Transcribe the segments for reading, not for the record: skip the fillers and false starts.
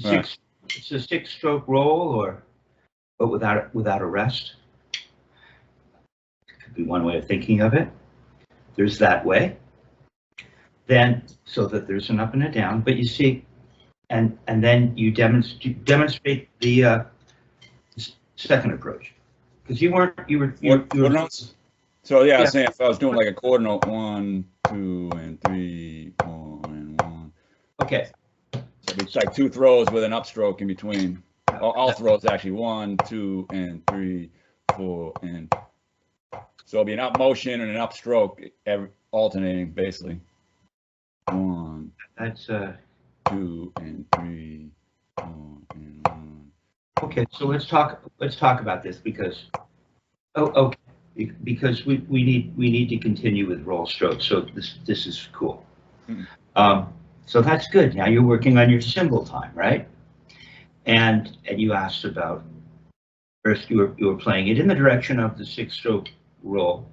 Right. It's a six-stroke roll, but without a rest. Could be one way of thinking of it. There's that way. Then, so that there's an up and a down, but you see, and then you demonstrate the second approach, because you were Quarter notes? So yeah, I was Yeah. saying if I was doing like a quarter note, 1, 2, and 3, 4, and 1. okay. So it's like 2 throws with an upstroke in between. All throws actually 1, 2, and 3, 4, and so it'll be an up motion and an upstroke, alternating basically. 1, That's 2, and 3, 4, and 1. okay. So let's talk about this because okay, because we need to continue with roll strokes. So this is cool. So that's good. Now you're working on your cymbal time, right? And you asked about first you were playing it in the direction of the 6-stroke roll,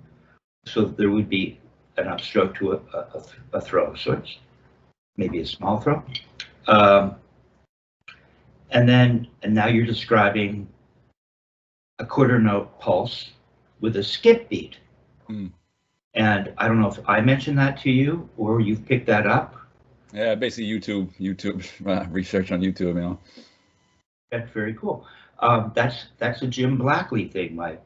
so there would be an upstroke to a throw. So it's maybe a small throw. And now you're describing a quarter note pulse with a skip beat. And I don't know if I mentioned that to you or you've picked that up. Yeah, basically YouTube research on YouTube, you know. That's very cool. That's a Jim Blackley thing, my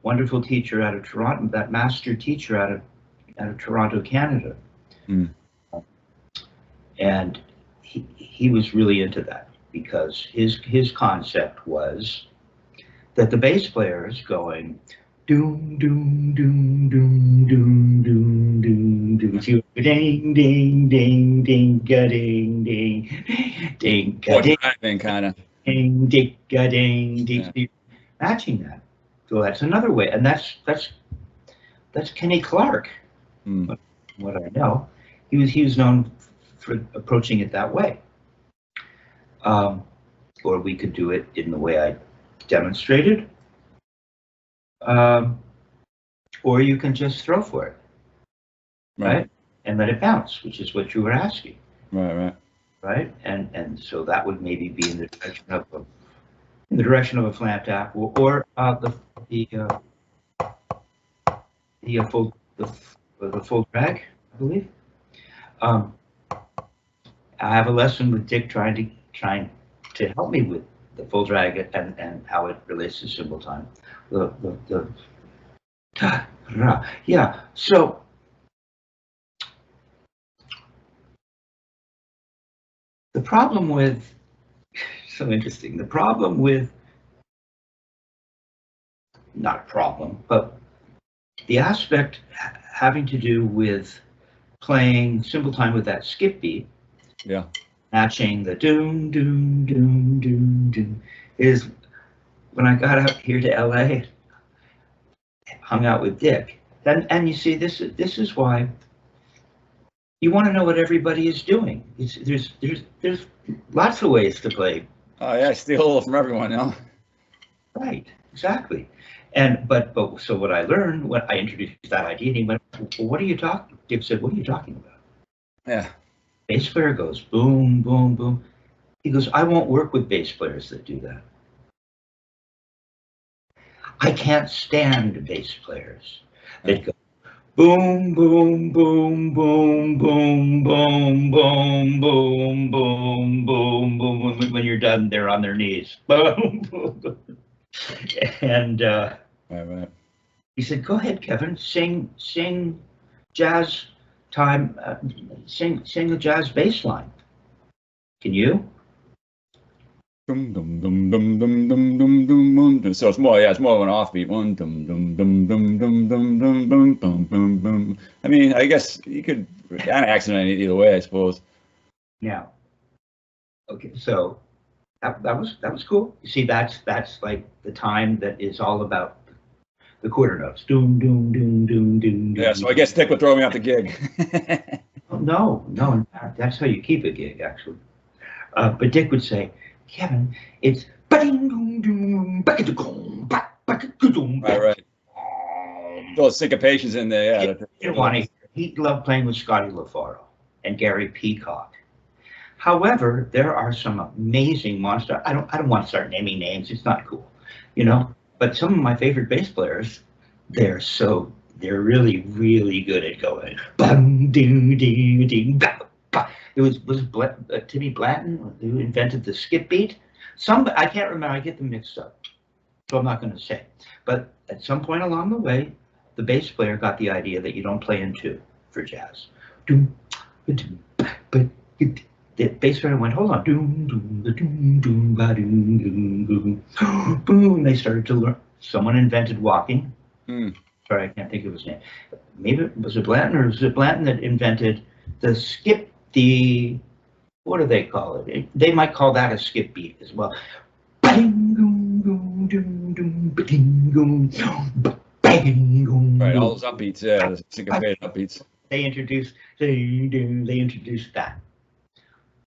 wonderful teacher out of Toronto, that master teacher out of Toronto, Canada. And he was really into that because his concept was that the bass player is going doom doom doom doom doom doom doom doom ding ding ding ding ga ding ding ding ga ding kind of ding ding ga ding ding, matching that. So that's another way, and that's Kenny Clark. What I know, he was known for approaching it that way. Or we could do it in the way I demonstrated. Or you can just throw for it, right? And let it bounce, which is what you were asking. Right. And so that would maybe be in the direction of a flat tap, or the full drag, I believe. I have a lesson with Dick trying to help me with the full drag and how it relates to cymbal time. Yeah. So the problem with not a problem, but the aspect having to do with playing cymbal time with that skip beat, matching the doom doom doom doom doom, is when I got out here to LA, hung out with Dick, and you see this is why you want to know what everybody is doing. There's lots of ways to play. Oh yeah, steal a little from everyone, you know. Right, exactly. But so what I learned when I introduced that idea, and he went, well, "What are you talking?" Dick said, "What are you talking about?" Yeah. Bass player goes boom, boom, boom. He goes, "I won't work with bass players that do that. I can't stand bass players that go boom, boom, boom, boom, boom, boom, boom, boom, boom, boom, boom. When you're done, they're on their knees. Boom, boom, boom." And he said, "Go ahead, Kevin, sing jazz time, sing the jazz bass line. Can you?" Dum dum dum dum dum dum dum dum. So it's more of an offbeat one. Dum dum dum dum dum dum dum dum dum dum dum. I mean, I guess you could kind of accident it either way, I suppose. Now, okay, so that was cool. You see, that's like the time that is all about the quarter notes. Doom doom doom doom doom. Yeah, so I guess Dick would throw me out the gig. No, in fact, that's how you keep a gig, actually. But Dick would say, "Kevin, it's right. Those syncopations in there, yeah. He loved playing with Scotty LaFaro and Gary Peacock. However, there are some amazing monsters. I don't want to start naming names. It's not cool, you know. But some of my favorite bass players, they're really, really good at going. Bum, ding, ding, ding, bah, bah. It was Timmy Blanton who invented the skip beat. I can't remember. I get them mixed up, so I'm not going to say. But at some point along the way, the bass player got the idea that you don't play in two for jazz. Doom, doom, but the bass player went, hold on, doom, doom, doom, doom, ba, doom, doom, doom. Boom, they started to learn. Someone invented walking. Sorry, I can't think of his name. Maybe was it Blanton, or was it Blanton that invented the skip, what do they call it? They might call that a skip beat as well. Right, all those upbeats, yeah, the syncopated upbeats. They introduced that.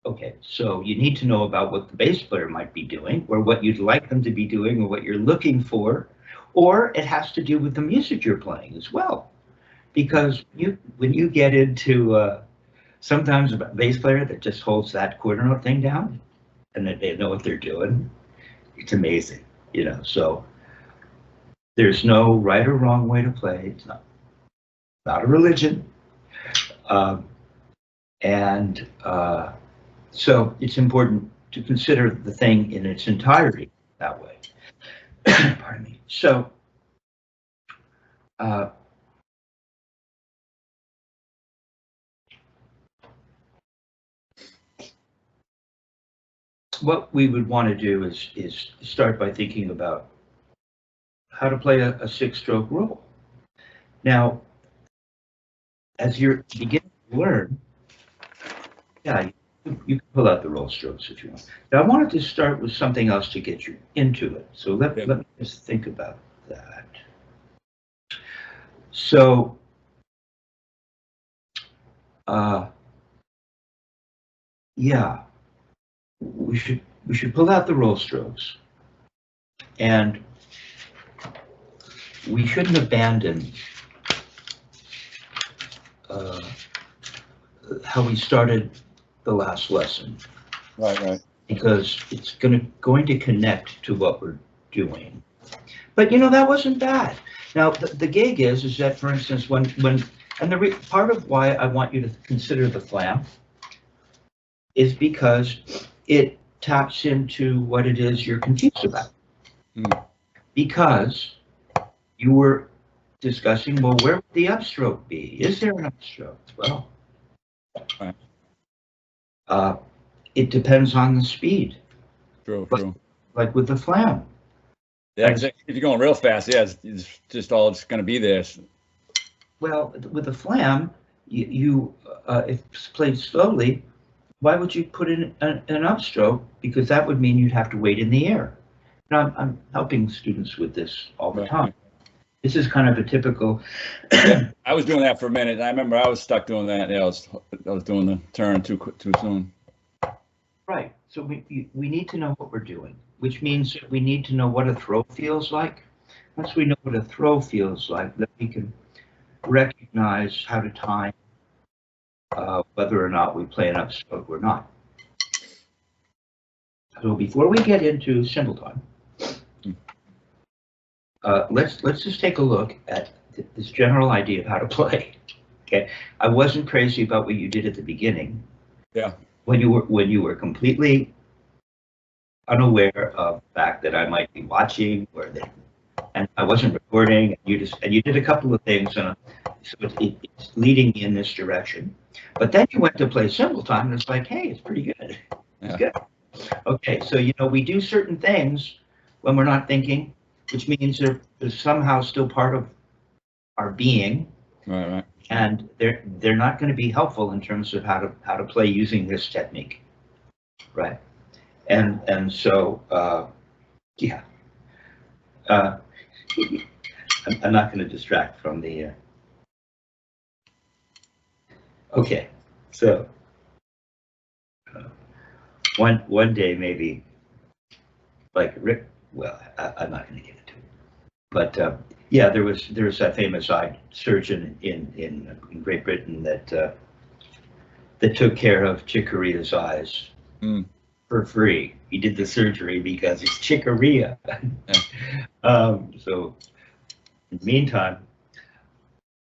Okay, so you need to know about what the bass player might be doing, or what you'd like them to be doing, or what you're looking for, or it has to do with the music you're playing as well. Because when you get into sometimes a bass player that just holds that quarter note thing down, and that they know what they're doing, it's amazing, you know. So there's no right or wrong way to play. It's not a religion, so it's important to consider the thing in its entirety that way. Pardon me. So, what we would want to do is start by thinking about how to play a six-stroke roll. Now, as you're beginning to learn, yeah, you can pull out the roll strokes if you want. Now, I wanted to start with something else to get you into it. So let me just think about that. So, yeah, we should pull out the roll strokes, and we shouldn't abandon how we started the last lesson. Right. Because it's going to connect to what we're doing. But you know, that wasn't bad. Now the gig is that, for instance, when part of why I want you to consider the flam is because it taps into what it is you're confused about. Because you were discussing, well, where would the upstroke be? Is there an upstroke? Well, it depends on the speed. True. Like with the flam. Yeah, if you're going real fast, yeah, it's just all it's going to be there. Well, with the flam, if it's played slowly, why would you put in an upstroke? Because that would mean you'd have to wait in the air. Now, I'm helping students with this all the time. This is kind of a typical. I was doing that for a minute. I remember I was stuck doing that. Yeah, I was doing the turn too soon. Right. So we need to know what we're doing, which means we need to know what a throw feels like. Once we know what a throw feels like, then we can recognize how to time whether or not we play an upstroke or not. So before we get into cymbal time, let's just take a look at this general idea of how to play. Okay, I wasn't crazy about what you did at the beginning. Yeah. When you were completely unaware of the fact that I might be watching, and I wasn't recording, and you did a couple of things, and so it's leading me in this direction. But then you went to play cymbal time, and it's like, hey, it's pretty good. It's good. Okay, so you know, we do certain things when we're not thinking, which means they're somehow still part of our being. Right. And they're not going to be helpful in terms of how to play using this technique, right? And so yeah, I'm not going to distract from the. Okay, so one day maybe, like Rick. Well, I'm not going to get into it, but. Yeah, there was that famous eye surgeon in Great Britain that that took care of Chicorea's eyes for free. He did the surgery because it's Chicorea. So in the meantime,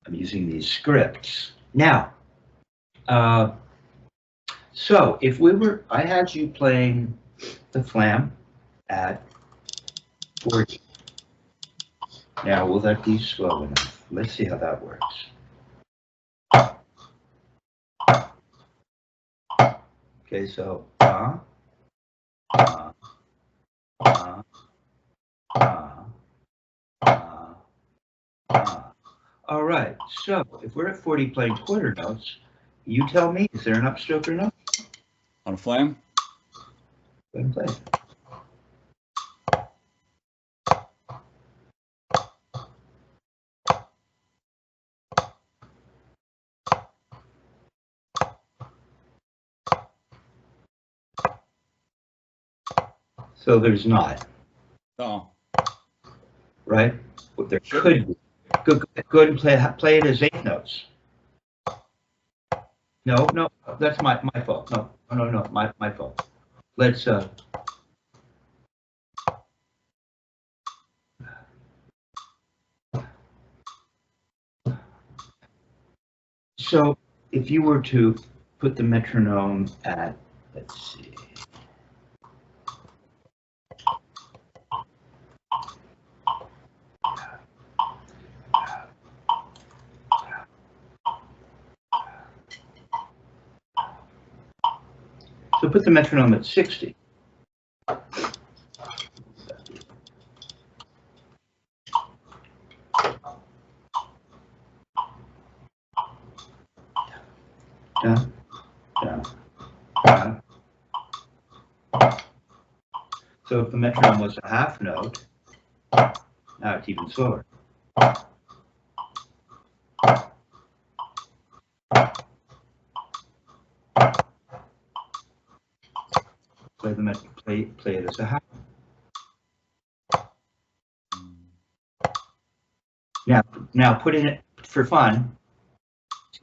I'm using these scripts. Now, so if I had you playing the flam at 40. Now, will that be slow enough? Let's see how that works. Okay, so, all right, so if we're at 40 playing quarter notes, you tell me, is there an upstroke or no? On a flam? Go ahead and play it. So there's not. Oh. Right? Well, there could be. Go ahead and play it as 8 notes. No, that's my fault. No, my fault. Let's so if you were to put the metronome at, let's see. So put the metronome at 60. Down, down, down. So if the metronome was a half note, now it's even slower. Play it as a half. Now put in it for fun,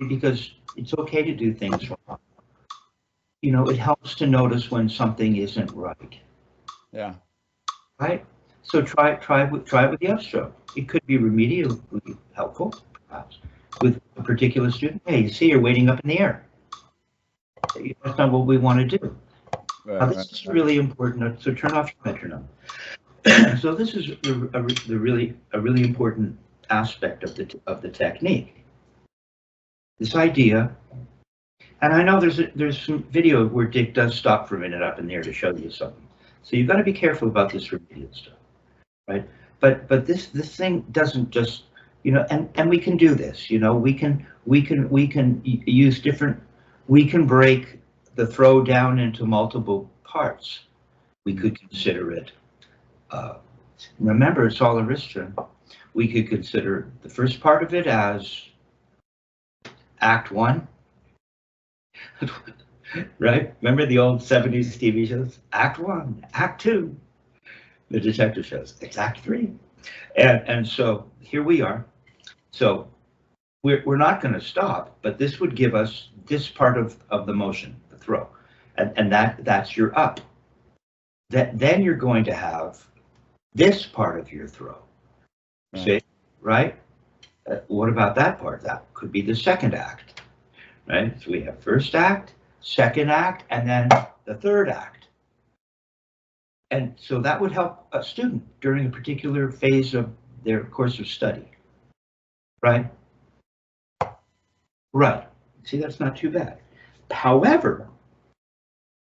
because it's okay to do things wrong. You know, it helps to notice when something isn't right. Yeah. Right. So try it with the upstroke. It could be remedially helpful, perhaps, with a particular student. Hey, you see, you're waiting up in the air. That's not what we want to do. Now, this is really important. So turn off your metronome. So this is a really important aspect of the technique. This idea, and I know there's some video where Dick does stop for a minute up in there to show you something. So you've got to be careful about this remedial stuff, right? But this thing doesn't just, you know, and we can do this. You know, we can use different. We can break the throw down into multiple parts. We could consider it. Remember, it's all Arista. We could consider the first part of it as Act 1, right? Remember the old 70s TV shows? Act 1, Act 2, the detective shows. It's Act 3, and so here we are. So we're not going to stop, but this would give us this part of the motion, the throw, and that's your up. Then you're going to have this part of your throw. See, right? What about that part? That could be the second act, right? So we have first act, second act, and then the third act. And so that would help a student during a particular phase of their course of study, right? Right. See, that's not too bad. However,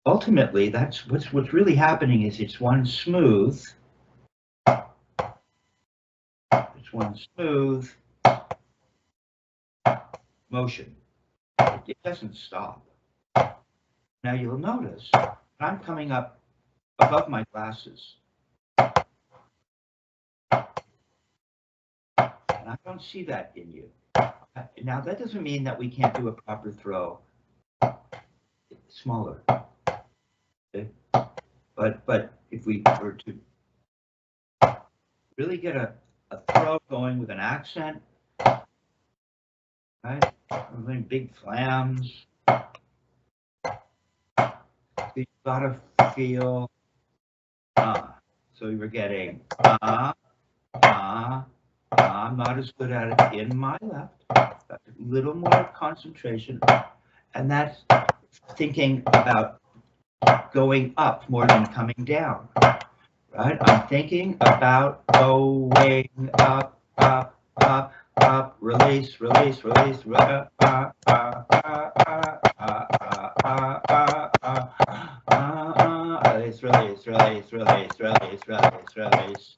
ultimately, that's what's really happening is it's one smooth. It's one smooth motion. It doesn't stop. Now you'll notice I'm coming up above my glasses. And I don't see that in you. Now that doesn't mean that we can't do a proper throw. It's smaller. Okay? But if we were to really get a throw going with an accent, right? I'm doing big flams. you gotta feel, so you're getting, I'm not as good at it in my left. Got a little more concentration, and that's thinking about going up more than coming down, right? I'm thinking about going up, up, up, up, release, release, release, release, release, release, release, release, release, release.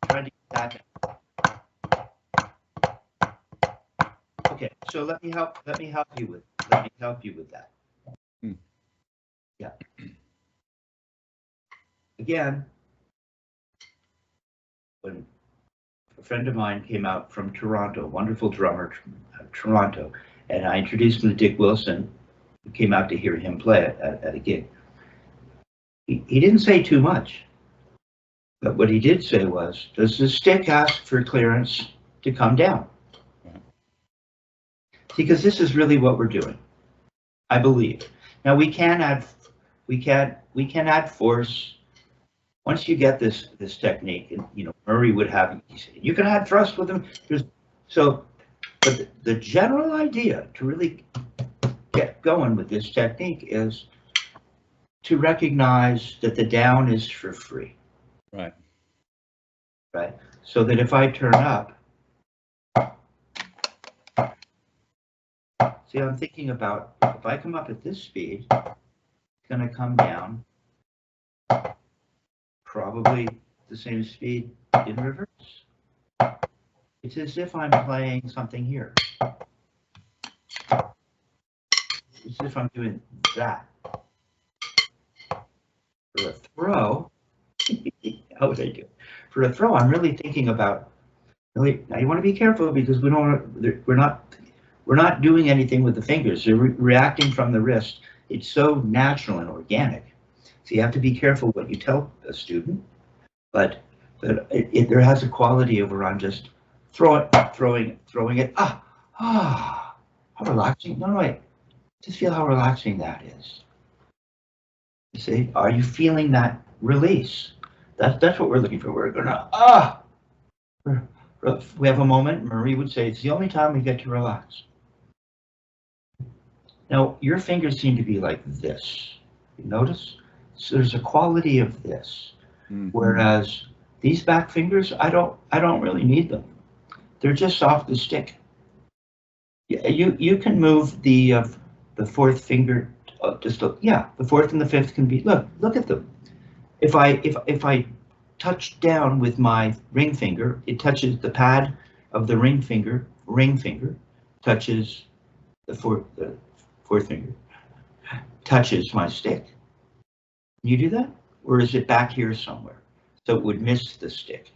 Trying to get that. Okay, so let me help you with that. Yeah. Again, when a friend of mine came out from Toronto, wonderful drummer, Toronto, and I introduced him to Dick Wilson, who came out to hear him play at a gig. He didn't say too much, but what he did say was, does the stick ask for clearance to come down? Because this is really what we're doing, I believe. Now we can add force. Once you get this technique, and Murray would have, you can add thrust with them. But the general idea to really get going with this technique is to recognize that the down is for free. Right. Right. So that if I turn up, see, I'm thinking about if I come up at this speed, it's going to come down probably the same speed in reverse. It's as if I'm playing something here. It's as if I'm doing that. For a throw, how would I do? For a throw, I'm really thinking about. Really, now you want to be careful because we're not doing anything with the fingers. They're reacting from the wrist. It's so natural and organic. So you have to be careful what you tell a student, but there has a quality over on just throwing it. How relaxing. No, wait. Just feel how relaxing that is. You see, are you feeling that release? That's what we're looking for. We're gonna we have a moment. Marie would say it's the only time we get to relax. Now your fingers seem to be like this. You notice? So there's a quality of this, whereas these back fingers, I don't really need them. They're just off the stick. You can move the fourth finger. The fourth and the fifth can be. Look at them. If I touch down with my ring finger, it touches the pad of the ring finger. Ring finger touches the fourth finger. Touches my stick. You do that? Or is it back here somewhere? So it would miss the stick.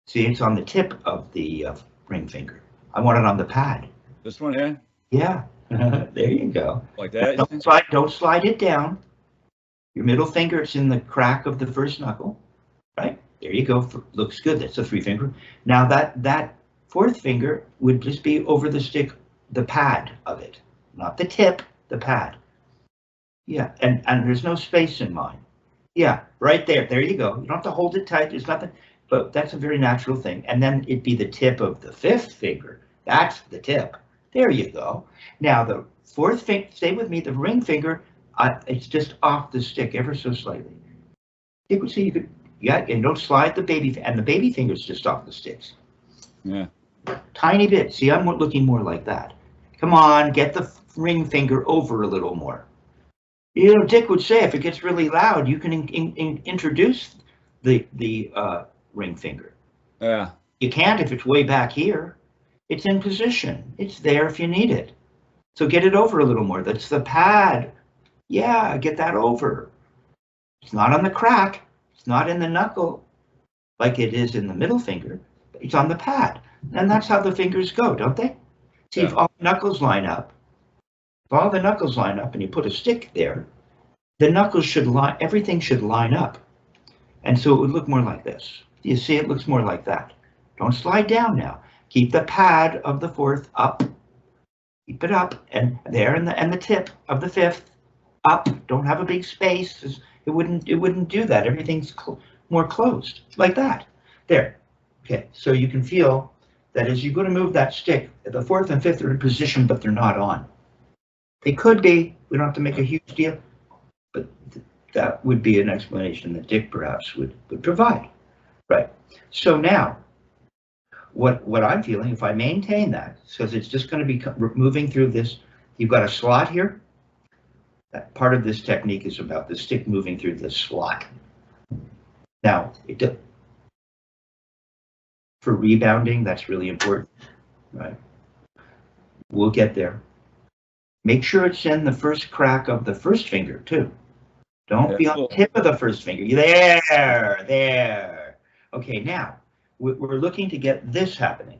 See, it's on the tip of the ring finger. I want it on the pad. This one here? Yeah. There you go. Like that? Don't slide it down. Your middle finger is in the crack of the first knuckle. Right? There you go. Looks good. That's a 3 finger. Now that fourth finger would just be over the stick, the pad of it. Not the tip, the pad. Yeah, and there's no space in mine. Yeah, right there. There you go. You don't have to hold it tight. There's nothing, but that's a very natural thing. And then it'd be the tip of the 5th finger. That's the tip. There you go. Now the 4th finger, stay with me, the ring finger, it's just off the stick ever so slightly. You could see, and don't slide the baby, and the baby finger's just off the sticks. Yeah. Tiny bit. See, I'm looking more like that. Come on, get the ring finger over a little more. Dick would say if it gets really loud, you can introduce the ring finger. Yeah. You can't if it's way back here. It's in position. It's there if you need it. So get it over a little more. That's the pad. Yeah, get that over. It's not on the crack. It's not in the knuckle like it is in the middle finger. It's on the pad. And that's how the fingers go, don't they? See, if all the knuckles line up, and you put a stick there, the knuckles should line, everything should line up. And so it would look more like this. You see, it looks more like that. Don't slide down now. Keep the pad of the 4th up. Keep it up, and there, and the tip of the 5th. up, don't have a big space. It wouldn't do that. Everything's more closed, like that. There. Okay, so you can feel that as you go to move that stick, the fourth and fifth are in position, but they're not on. They could be. We don't have to make a huge deal, but that would be an explanation that Dick perhaps would provide. Right. So now, what I'm feeling, if I maintain that, because it's just going to be moving through this, you've got a slot here. That part of this technique is about the stick moving through this slot. Now, for rebounding, that's really important, right? We'll get there. Make sure it's in the first crack of the first finger, too. Don't be on the tip of the first finger. There. Okay, now, we're looking to get this happening,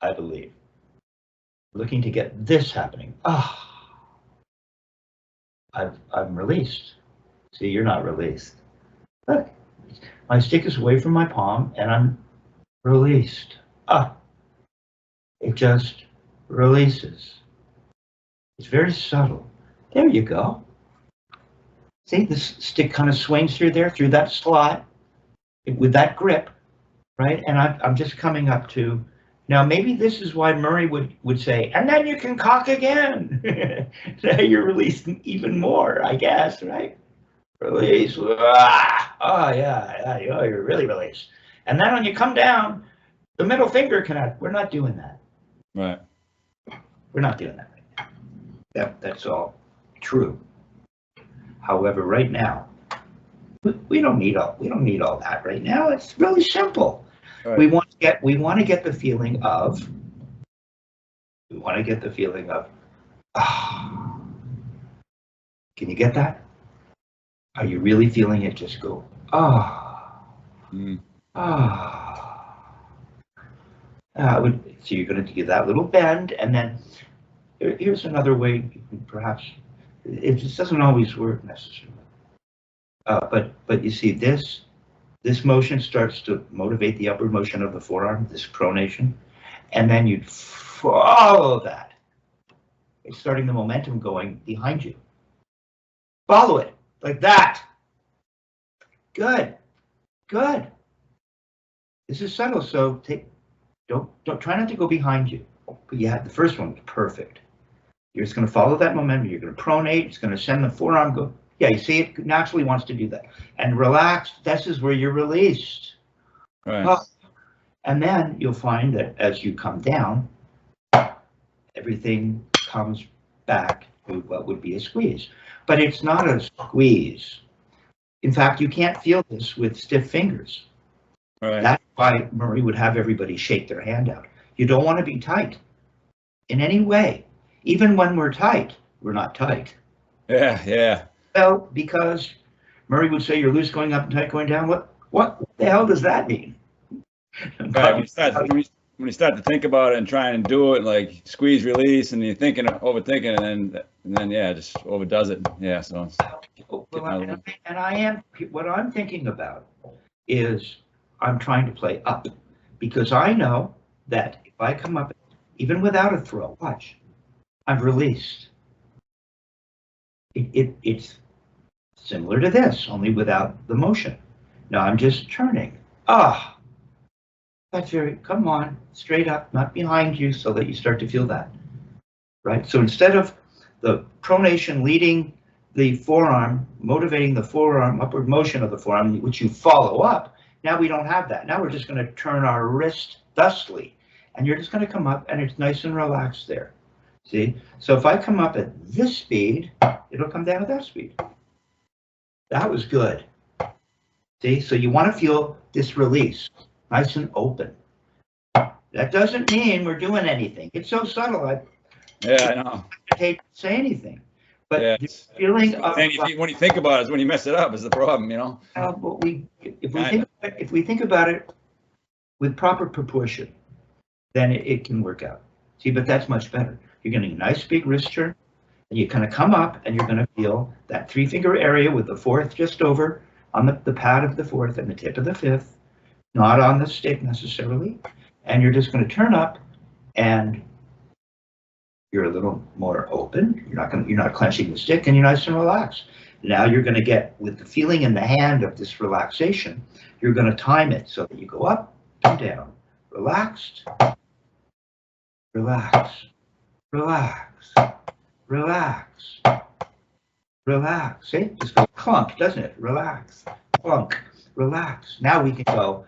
I believe. Looking to get this happening. I'm released. See, you're not released. Look, my stick is away from my palm and I'm released. It just releases. It's very subtle. There you go. See, this stick kind of swings through there, through that slot, with that grip, right? And I'm just coming up to, now maybe this is why Murray would say, and then you can cock again. Now you're releasing even more, I guess, right? Release. Oh yeah, you're really released. And then when you come down, the middle finger cannot. We're not doing that. Right. We're not doing that right now. That's all true. However, right now, we don't need all that right now. It's really simple. Right. We want to get the feeling of. Can you get that? Are you really feeling it? Just go, so you're going to do that little bend, and then here's another way, perhaps, it just doesn't always work necessarily. But you see, this motion starts to motivate the upward motion of the forearm, this pronation, and then you'd follow that. It's starting the momentum going behind you. Follow it. Like that. Good. This is subtle, so don't try not to go behind you. But yeah, the first one was perfect. You're just going to follow that momentum. You're going to pronate. It's going to send the forearm go. Yeah, you see, it naturally wants to do that. And relax. This is where you're released. Right. And then you'll find that as you come down, everything comes back to what would be a squeeze. But it's not a squeeze. In fact, you can't feel this with stiff fingers. Right. That's why Murray would have everybody shake their hand out. You don't want to be tight in any way. Even when we're tight, we're not tight. Yeah. Well, because Murray would say you're loose going up and tight going down. What the hell does that mean? Right. When you start to think about it and try and do it, like squeeze, release, and you're overthinking, and then yeah, just overdoes it. Yeah. So. What I'm thinking about is I'm trying to play up, because I know that if I come up, even without a throw, watch, I've released. It's similar to this, only without the motion. Now I'm just turning. That's come on, straight up, not behind you, so that you start to feel that, right? So instead of the pronation leading the forearm, motivating the forearm, upward motion of the forearm, which you follow up, now we don't have that. Now we're just going to turn our wrist thusly, and you're just going to come up, and it's nice and relaxed there. See? So if I come up at this speed, it'll come down at that speed. That was good. See? So you want to feel this release. Nice and open. That doesn't mean we're doing anything. It's so subtle. I know. I hate to say anything, but the feeling of when you think about it, is when you mess it up is the problem, you know. But if we think about it with proper proportion, then it can work out. See, but that's much better. You're getting a nice big wrist turn, and you kind of come up, and you're going to feel that 3-finger area with the fourth just over on the pad of the fourth and the tip of the fifth. Not on the stick necessarily, and you're just going to turn up and You're a little more open. You're not clenching the stick, and you're nice and relaxed. Now you're going to get, with the feeling in the hand of this relaxation, you're going to time it so that you go up and down. Relaxed, relax, relax, relax, relax. See, just goes clunk, doesn't it? Relax, clunk, relax. Now we can go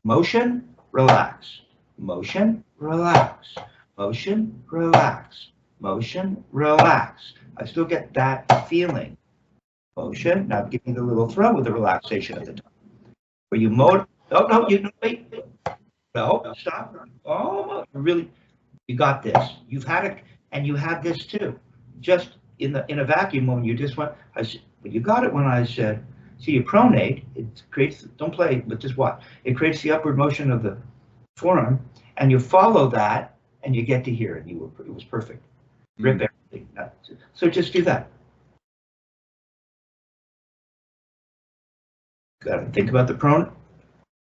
motion, relax, motion, relax, motion, relax, motion, relax. I still get that feeling. Motion. Now give me the little throw with the relaxation at the top. Where you motor. Oh, no, wait. No, stop. Oh, you got this. You've had it, and you had this too. Just in a vacuum when you just went, you got it when I said, see, you pronate, it creates, don't play, but just what? It creates the upward motion of the forearm, and you follow that, and you get to here, and it was perfect. Rip everything. So just do that. Got to think about the prone.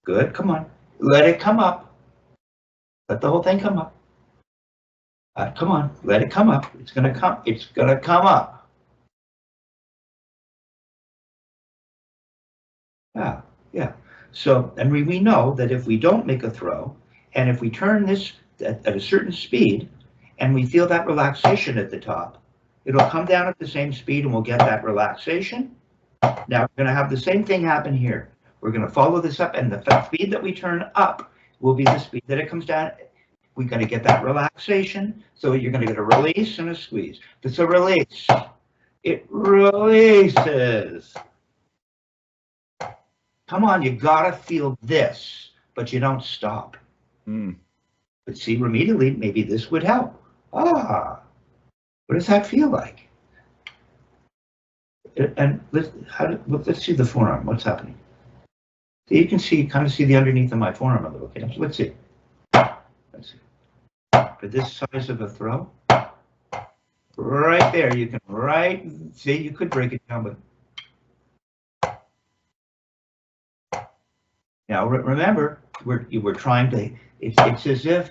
Good, come on. Let it come up. Let the whole thing come up. Come on, let it come up. It's gonna come up. Yeah. So, and we know that if we don't make a throw, and if we turn this at a certain speed, and we feel that relaxation at the top, it'll come down at the same speed, and we'll get that relaxation. Now we're going to have the same thing happen here. We're going to follow this up, and the speed that we turn up will be the speed that it comes down. We're going to get that relaxation. So you're going to get a release and a squeeze. It's a release. It releases. Come on, you got to feel this, but you don't stop. But see, immediately, maybe this would help. What does that feel like? And let's see the forearm. What's happening? So you can kind of see the underneath of my forearm a little bit. Let's see. For this size of a throw, right there, you can see, you could break it down, but now remember, we're trying to. It's as if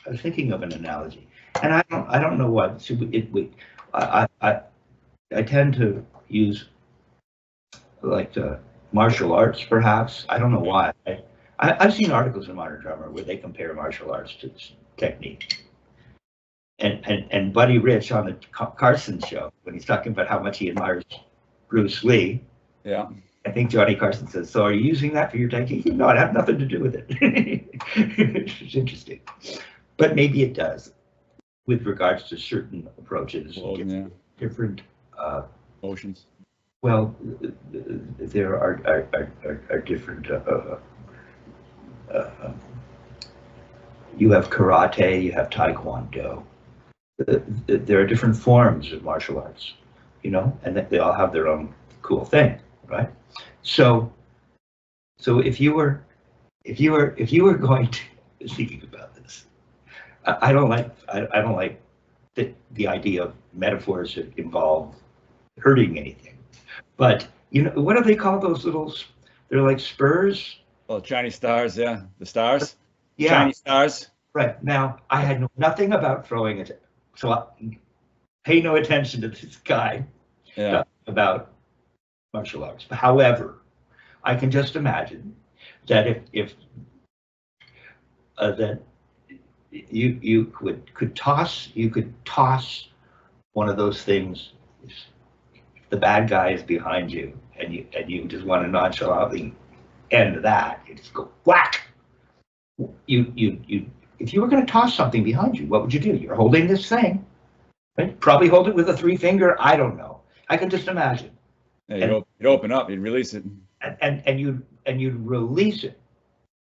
I was thinking of an analogy, and I don't know what. So I tend to use like martial arts, perhaps. I don't know why. I've seen articles in Modern Drummer where they compare martial arts to technique. And Buddy Rich on the Carson show, when he's talking about how much he admires Bruce Lee. Yeah. I think Johnny Carson says, so are you using that for your technique? No, it had nothing to do with it. It's interesting. But maybe it does with regards to certain approaches. Different motions. Well, there are different. You have karate, you have taekwondo. There are different forms of martial arts, and they all have their own cool thing, right? So if you were going to thinking about this, I don't like the idea of metaphors that involve hurting anything. But what do they call those little? They're like spurs. Oh, Chinese stars, yeah, the stars. Yeah, Chinese stars. Right. Now I had known nothing about throwing it, so I pay no attention to this guy about martial arts. However, I can just imagine that if that you could toss one of those things. The bad guy is behind you, and you just want to nonchalantly end that. You just go whack. If you were going to toss something behind you, what would you do? You're holding this thing, right? Probably hold it with a 3-finger. I don't know. I can just imagine. Yeah, you'd open up, you'd release it, and you'd release it.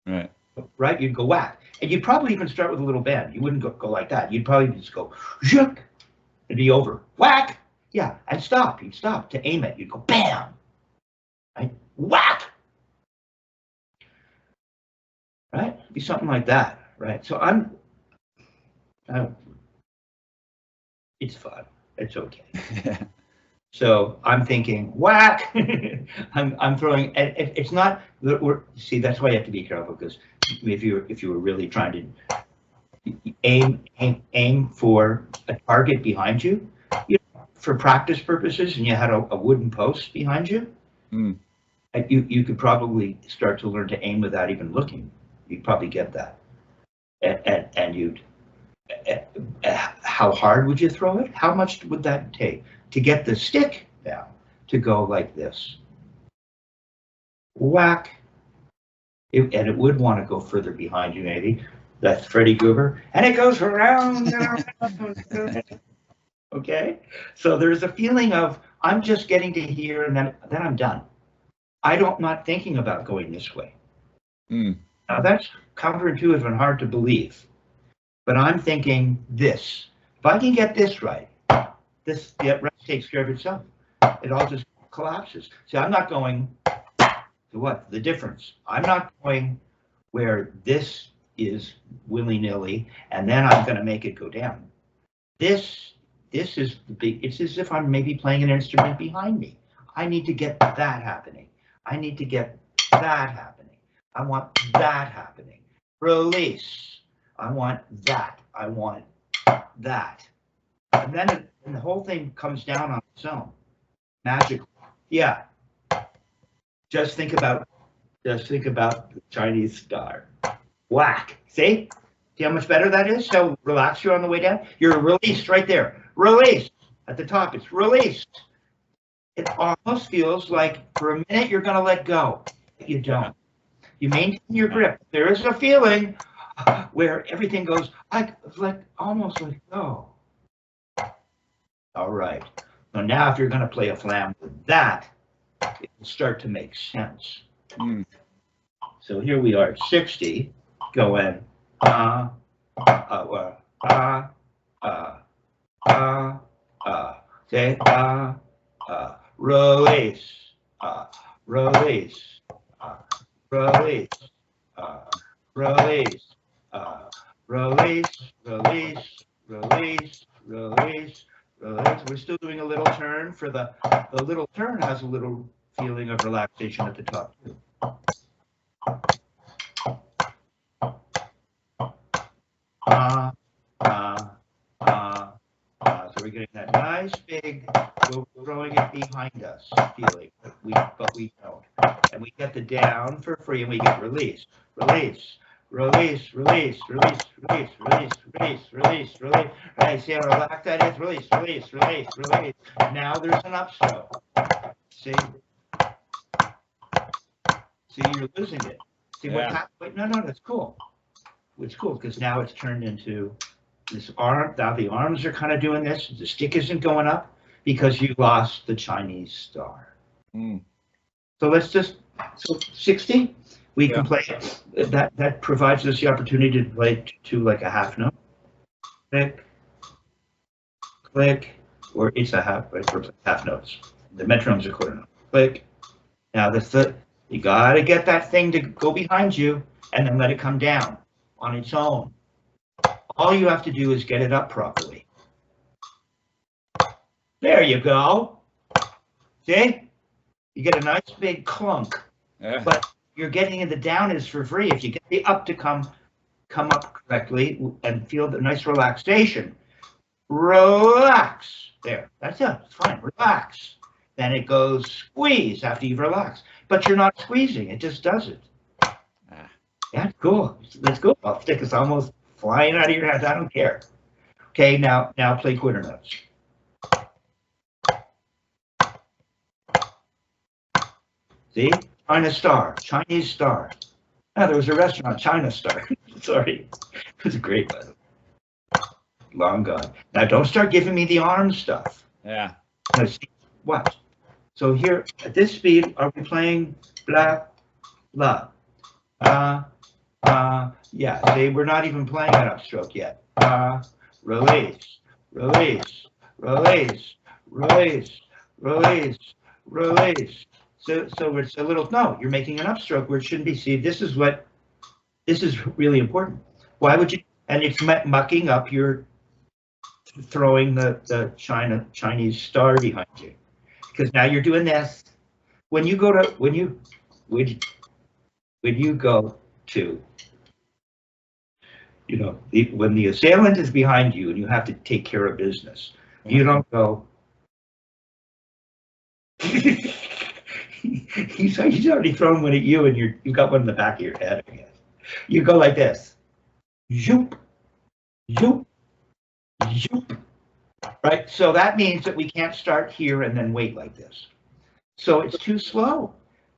Right. Right. You'd go whack, and you'd probably even start with a little bend. You wouldn't go like that. You'd probably just go zhuk, and be over. Whack. Yeah, and stop. You'd stop to aim it. You'd go bam. Right. Whack. Right. It'd be something like that. Right. So it's fun. It's okay. So I'm thinking whack. I'm throwing. It's not. See, that's why you have to be careful, because if you were really trying to aim for a target behind you, for practice purposes, and you had a wooden post behind you. Mm. You could probably start to learn to aim without even looking. You'd probably get that, and you'd. How hard would you throw it? How much would that take to get the stick down to go like this? Whack. And it would want to go further behind you, maybe. That's Freddie Goober. And it goes around and around. Okay? So there's a feeling of, I'm just getting to here and then I'm done. I'm not thinking about going this way. Mm. Now that's counterintuitive and hard to believe. But I'm thinking this. If I can get this right, the rest takes care of itself. It all just collapses. See, I'm not going to what? The difference. I'm not going where this is willy-nilly, and then I'm going to make it go down. This is the big, it's as if I'm maybe playing an instrument behind me. I need to get that happening. I need to get that happening. I want that happening. Release. I want that. I want that. And then the whole thing comes down on its own. Magical. Yeah. Just think about the Chinese star. Whack. See? See how much better that is? So relax you on the way down. You're released right there. Release. At the top, it's released. It almost feels like for a minute you're going to let go. You don't. You maintain your grip. There is a feeling where everything goes almost like go. All right. So now if you're going to play a flam with that, it will start to make sense. Mm. So here we are at 60, going say release, release, release, release, release, release, release, release, release. We're still doing a little turn for the little turn has a little feeling of relaxation at the top too. So we're getting that nice big, we're throwing it behind us feeling, but we don't. And we get the down for free and we get release, release, release, release, release, release, release, release, release, release. Right, see how relaxed that is? Release, release, release, release. Now there's an upstroke. See, you're losing it. See what's happening? No, that's cool. It's cool because now it's turned into this arm. Now the arms are kind of doing this. The stick isn't going up because you lost the Chinese star. Mm. So let's just, 60, we can play it. That provides us the opportunity to play to like a half note. Click, click, or it's a half, right? For half notes. The metronome's a quarter note. Click. Now you got to get that thing to go behind you and then let it come down on its own. All you have to do is get it up properly. There you go. See? You get a nice big clunk. Yeah. But you're getting in the down is for free. If you get the up to come up correctly and feel the nice relaxation, relax. There. That's it. It's fine. Relax. Then it goes squeeze after you've relaxed. But you're not squeezing. It just does it. Yeah, cool. That's cool. I'll stick is almost flying out of your hands. I don't care. Okay, now play quarter notes. See? China Star, Chinese Star. Ah, there was a restaurant, China Star. Sorry. It was great, by the way. Long gone. Now don't start giving me the arm stuff. Yeah. What? So here, at this speed, are we playing blah, blah? Yeah, see, we're not even playing that upstroke yet. Release, release, release, release, release, release. So it's a little, no, you're making an upstroke where it shouldn't be. See, this is really important. Why would you, and it's mucking up your throwing the Chinese star behind you. Because now you're doing this. When you go to You know, when the assailant is behind you and you have to take care of business, you don't go. he's already thrown one at you, and you've got one in the back of your head, I guess. You go like this. Zoop, zoop, zoop. Right? So that means that we can't start here and then wait like this. So it's too slow.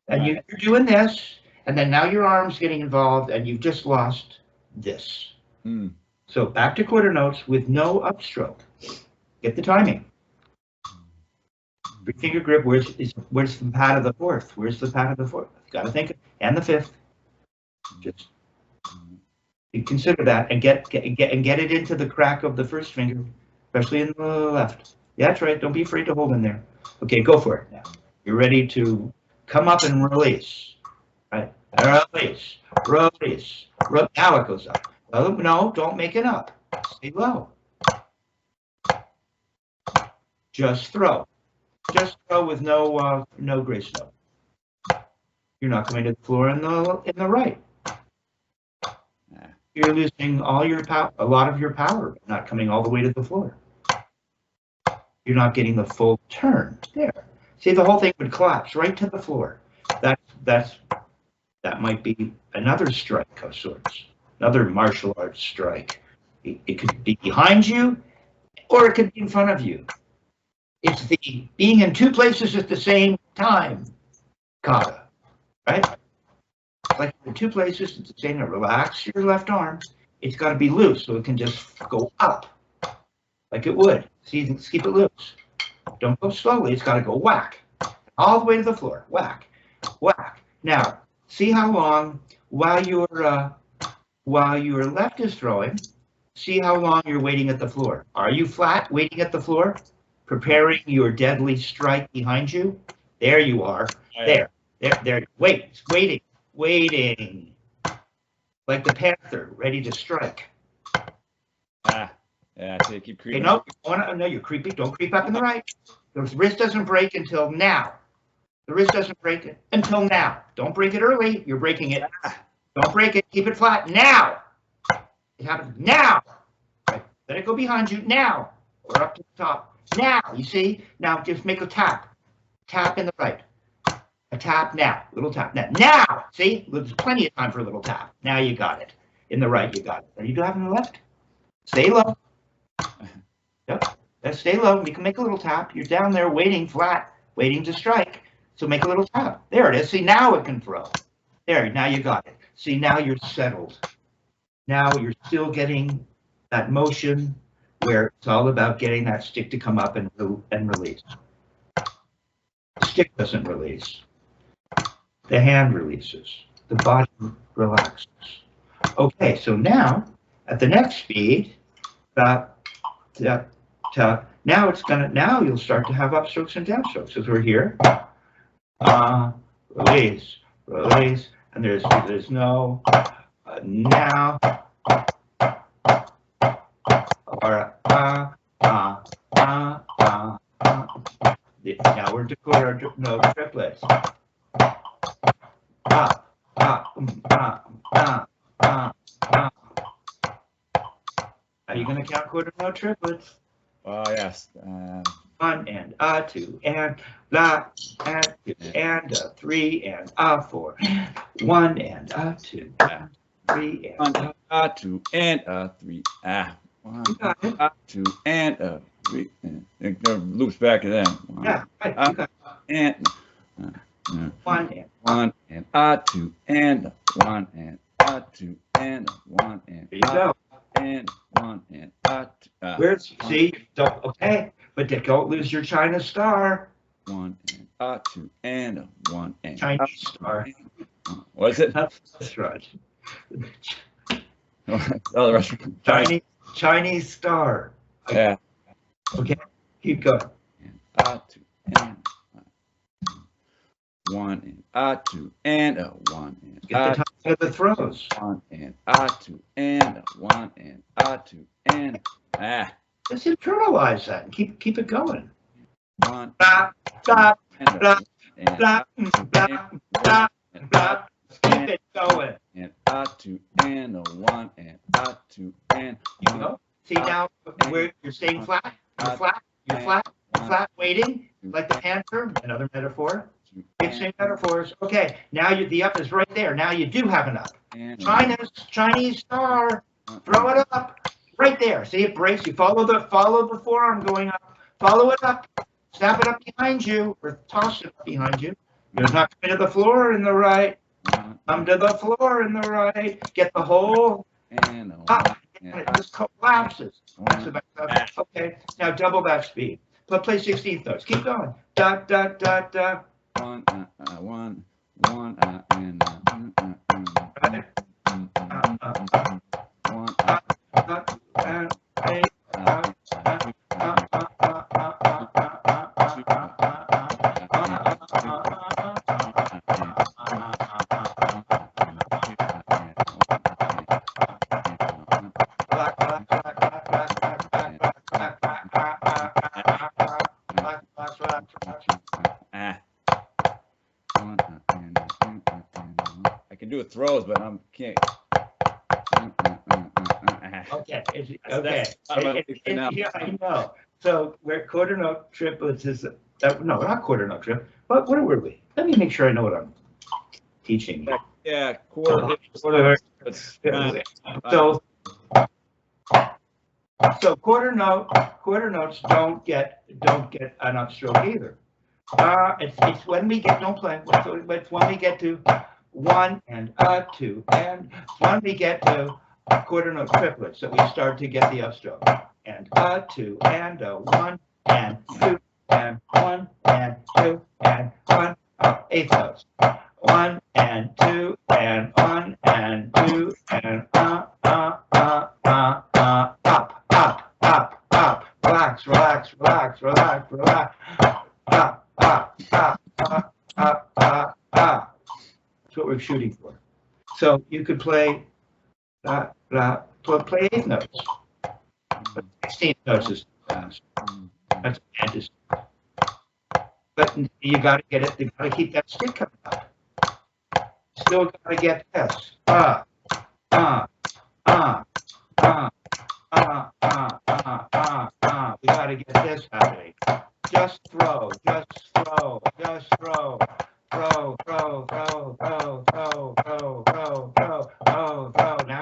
And you're doing this, and then now your arm's getting involved, and you've just lost this. So back to quarter notes with no upstroke. Get the timing. Three finger grip. Where's the pad of the fourth? Where's the pad of the fourth? Got to think. And the fifth. Just you consider that, and get it into the crack of the first finger, especially in the left. Yeah, that's right. Don't be afraid to hold in there. Okay, go for it now. You're ready to come up and release. Right? Release. Release. Now it goes up. No, don't make it up. Stay low. Just throw. Just throw with no grace note. You're not coming to the floor in the right. You're losing all your power, a lot of your power, not coming all the way to the floor. You're not getting the full turn there. See, the whole thing would collapse right to the floor. That might be another strike of sorts, another martial arts strike. It could be behind you, or it could be in front of you. It's the being in two places at the same time, kata, right? Like in two places at the same time. Relax your left arm. It's got to be loose so it can just go up, like it would. See, let's keep it loose. Don't go slowly. It's got to go whack, all the way to the floor. Whack, whack. Now, see how long while your left is throwing. See how long you're waiting at the floor. Are you flat, waiting at the floor? Preparing your deadly strike behind you. There you are. There. Wait, waiting. Like the panther, ready to strike. Yeah, so you keep creeping. Okay, no, you're creeping. Don't creep up in the right. The wrist doesn't break until now. The wrist doesn't break until now. Don't break it early. You're breaking it. Don't break it. Keep it flat now. It happens now. Right. Let it go behind you now, or up to the top. Now, you see? Now just make a tap. Tap in the right. A tap now. Little tap now. Now! See? There's plenty of time for a little tap. Now you got it. In the right, you got it. Are you having the left? Stay low. Yep. Stay low. You can make a little tap. You're down there waiting flat, waiting to strike. So make a little tap. There it is. See, now it can throw. There, now you got it. See, now you're settled. Now you're still getting that motion where it's all about getting that stick to come up and release. The stick doesn't release. The hand releases. The body relaxes. Okay, so now, at the next speed, now you'll start to have upstrokes and downstrokes. As we're here, release, release, and there's no now. Or now we're into quarter note triplets. Are you going to count quarter note triplets? Yes. 1 and a 2 and blah and 2 and a 3 and a 4. 1 and a 2 and 3 and a 2 and a 3. 1, 2 and a 3. It loops back to that. Yeah, right. You got and 1 and a 2 and 1 and a 2 and 1 and there you go. And 1 and a 2. Where's see? Don't okay, but don't lose your China star. 1 and a 2 and 1 and Chinese star. What is it? That's right. Oh, the restaurant. Chinese star. Yeah. Okay, keep going. And a 2 and 1 and a 2 and 1 and get the time of the throws. 1 and a 2 and 1 and a 2 and Just internalize that and keep it going. 1 blah blah blah blah blah blah blah. Keep it going. And a 2 and 1 and 2 and You go. See now where you're staying flat. You're flat. You're flat. You're flat. Waiting like the panther. Another metaphor. Same metaphors. Okay. Now the up is right there. Now you do have an up. Chinese star. Throw it up. Right there. See it breaks. You follow the forearm going up. Follow it up. Snap it up behind you or toss it up behind you. You're not coming to the floor in the right. Come to the floor in the right. Get the whole up. And it just collapses. Okay. Now double that speed. But play 16th notes. Keep going. Da da da da. 1 1 and I can do it throws, but I can't. Okay. Okay. Yeah, I know. So where quarter note triplets is no, not quarter note trip. But where were we? Let me make sure I know what I'm teaching you. Yeah, quarter. So quarter notes don't get an upstroke either. It's when we get it's when we get to 1 and 2 and when we get to quarter note triplets that we start to get the upstroke. And 2 and 1 and 2 and 1 and 2 and 1. Eighth notes. 1 and 2 and 1 and 2 and up. Relax. That's what we're shooting for. So you could play play eighth notes. But 16th notes is fast. That's fantasy. But you gotta get it, you gotta keep that stick coming up. Still gotta get this. We gotta get this happening. Just throw. Now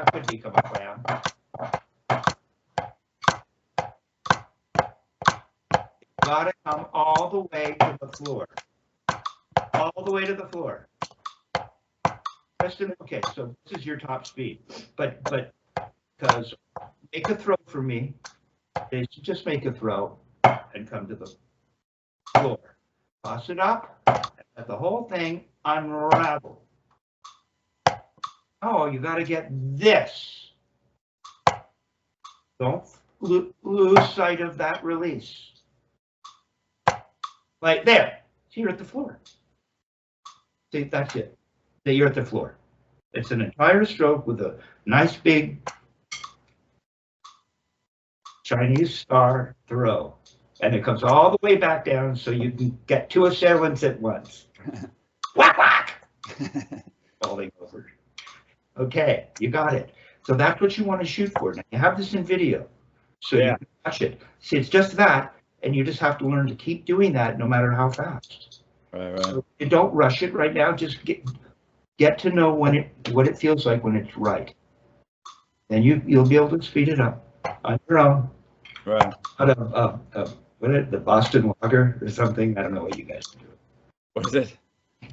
it could become a clown. Gotta come all the way to the floor. All the way to the floor. Okay, so this is your top speed. But because make a throw for me. Just make a throw and come to the floor. Toss it up and let the whole thing unravel. Oh, you got to get this. Don't lose sight of that release. Like there. See, you're at the floor. See, that's it. See, you're at the floor. It's an entire stroke with a nice big Chinese star throw. And it comes all the way back down so you can get 2 assailants at once. Whack, whack! Falling over. Okay, you got it. So that's what you want to shoot for. Now, you have this in video, so you can watch it. See, it's just that, and you just have to learn to keep doing that no matter how fast. Right. So you don't rush it right now. Just get to know what it feels like when it's right. Then you'll be able to speed it up on your own. Right. What is it, the Boston Lager or something? I don't know what you guys do. What is it?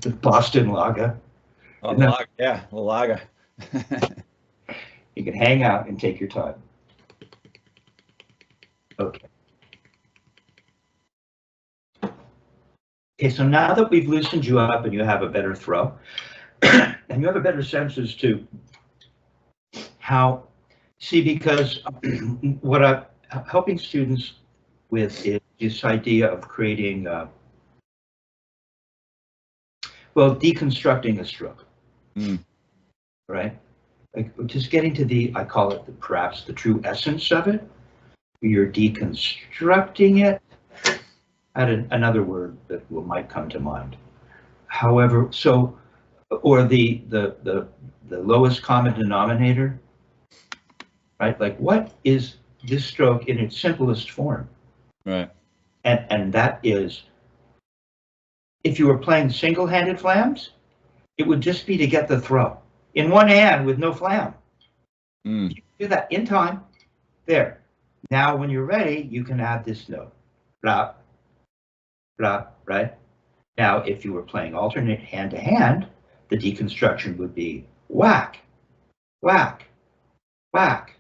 The Boston Lager. Oh, lager. Yeah, the lager. You can hang out and take your time. Okay. Okay, so now that we've loosened you up and you have a better throw, and you have a better sense as to how, because what I'm helping students with is this idea of creating, deconstructing a stroke, right? Like just getting to I call it perhaps the true essence of it. You're deconstructing it. Add another word that might come to mind. However, or the lowest common denominator. right? Like, what is this stroke in its simplest form? Right. And that is, if you were playing single-handed flams, it would just be to get the throw in one hand with no flam. Mm. You do that in time. There. Now, when you're ready, you can add this note. Blah, blah, right? Now, if you were playing alternate hand to hand, the deconstruction would be whack, whack, whack.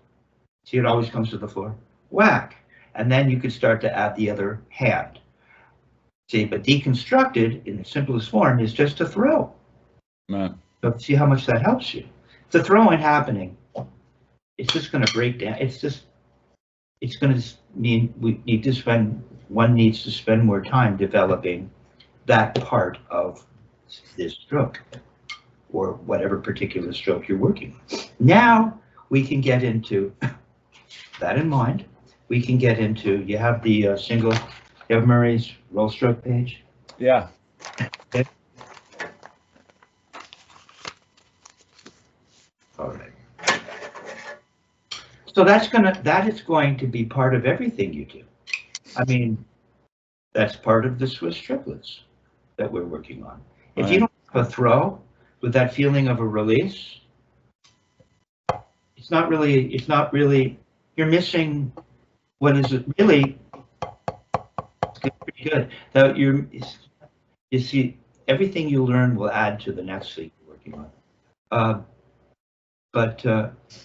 See, it always comes to the floor. Whack. And then you could start to add the other hand. See, but deconstructed in the simplest form is just a throw. Man. So see how much that helps you. If the throwing happening, it's just going to break down. It's going to mean one needs to spend more time developing that part of this stroke, or whatever particular stroke you're working. Now we can get into that in mind. We can get into, you have the single, you have Murray's roll stroke page? Yeah. Okay. All right. So that is going to be part of everything you do. I mean, that's part of the Swiss triplets that we're working on. If you don't have a throw with that feeling of a release, it's not really, you're missing what is really pretty good. Now you see, everything you learn will add to the next thing you're working on.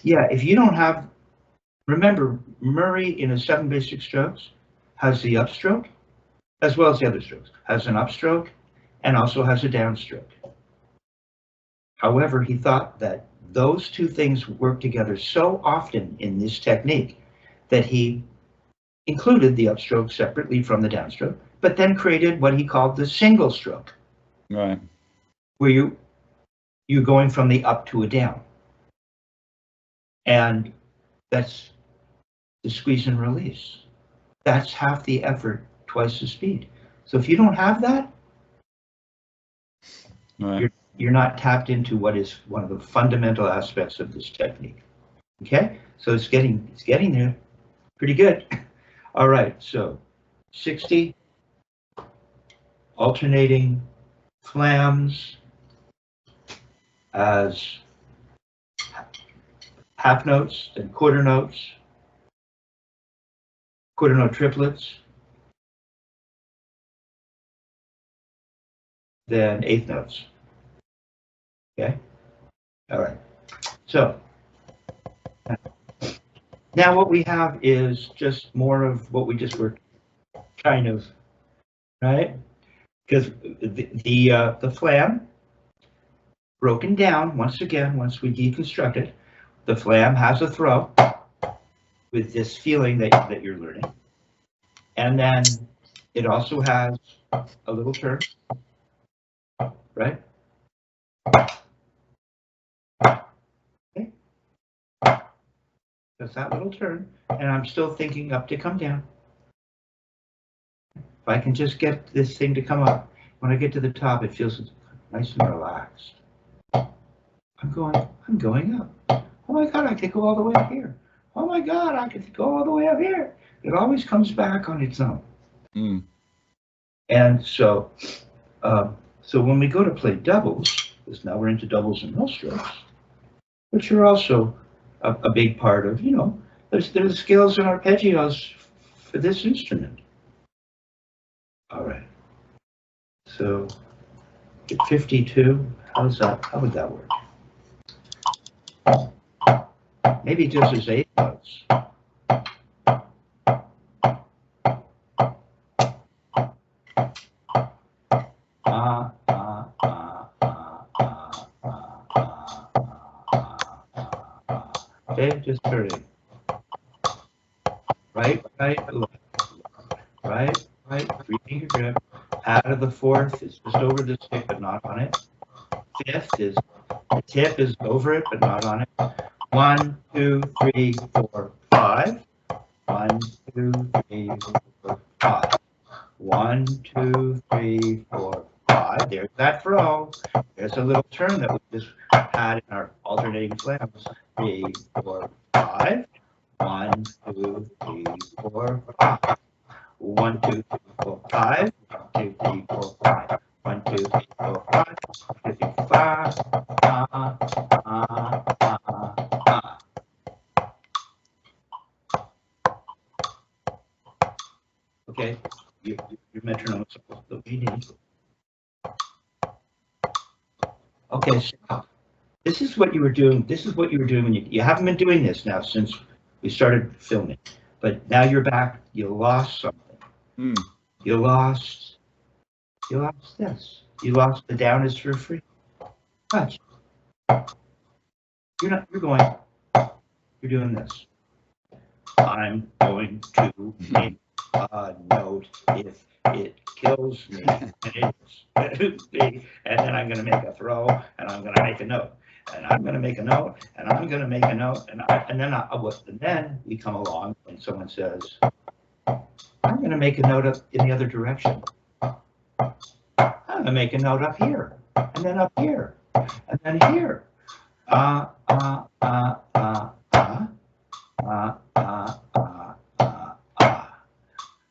Yeah, if you don't have, remember, Murray in his 7 basic strokes has the upstroke as well as the other strokes, has an upstroke and also has a downstroke. However, he thought that those two things work together so often in this technique that he included the upstroke separately from the downstroke, but then created what he called the single stroke. Right. Where you're going from the up to a down. And that's the squeeze and release. That's half the effort, twice the speed. So if you don't have that, right, you're not tapped into what is one of the fundamental aspects of this technique. Okay, so it's getting there, pretty good. All right, so 60 alternating flams as half notes, then quarter notes, quarter note triplets, then eighth notes. Okay, all right. So now what we have is just more of what we just were kind of, right? Because the flam broken down once again, once we deconstruct it, the flam has a throw with this feeling that you're learning, and then it also has a little turn, right? Okay. That's that little turn, and I'm still thinking up to come down. If I can just get this thing to come up, when I get to the top, it feels nice and relaxed. I'm going up. Oh my God, I could go all the way up here. Oh my God, I could go all the way up here. It always comes back on its own. Mm. And so, so when we go to play doubles, because now we're into doubles and roll strokes, which are also a big part of, you know, there's scales and arpeggios for this instrument. All right. So at 52, how would that work? Maybe just as 8 notes. Okay, just turning. Right, left. Right, reading your grip. Out of the fourth is just over the stick, but not on it. Fifth is, the tip is over it, but not on it. 1, 2, 3, 4, 5. 1, 2, 3, 4, 5. 1, 2, 3, 4, 5. There's that throw. There's a little turn that we just had in our alternating flams. 3, 4, 5. 1, 2, 3, 4, 5. 1, 2, 3, 4, 5. 1, 2, 3, 4, 5. 1, 2, 3, 4, 5. 1, 2, 3, 4, 5. Okay, your metronome is all that we need. Okay, so this is what you were doing. This is what you were doing when you haven't been doing this now since we started filming. But now you're back. You lost something. You lost this. You lost the down is for free. Watch. You're doing this. I'm going to make a note if it kills me. And then I'm going to make a throw, and I'm going to make a note. And I'm going to make a note, and I'm going to make a note, and then we come along and someone says, I'm going to make a note up in the other direction. I'm going to make a note up here, and then up here, and then here.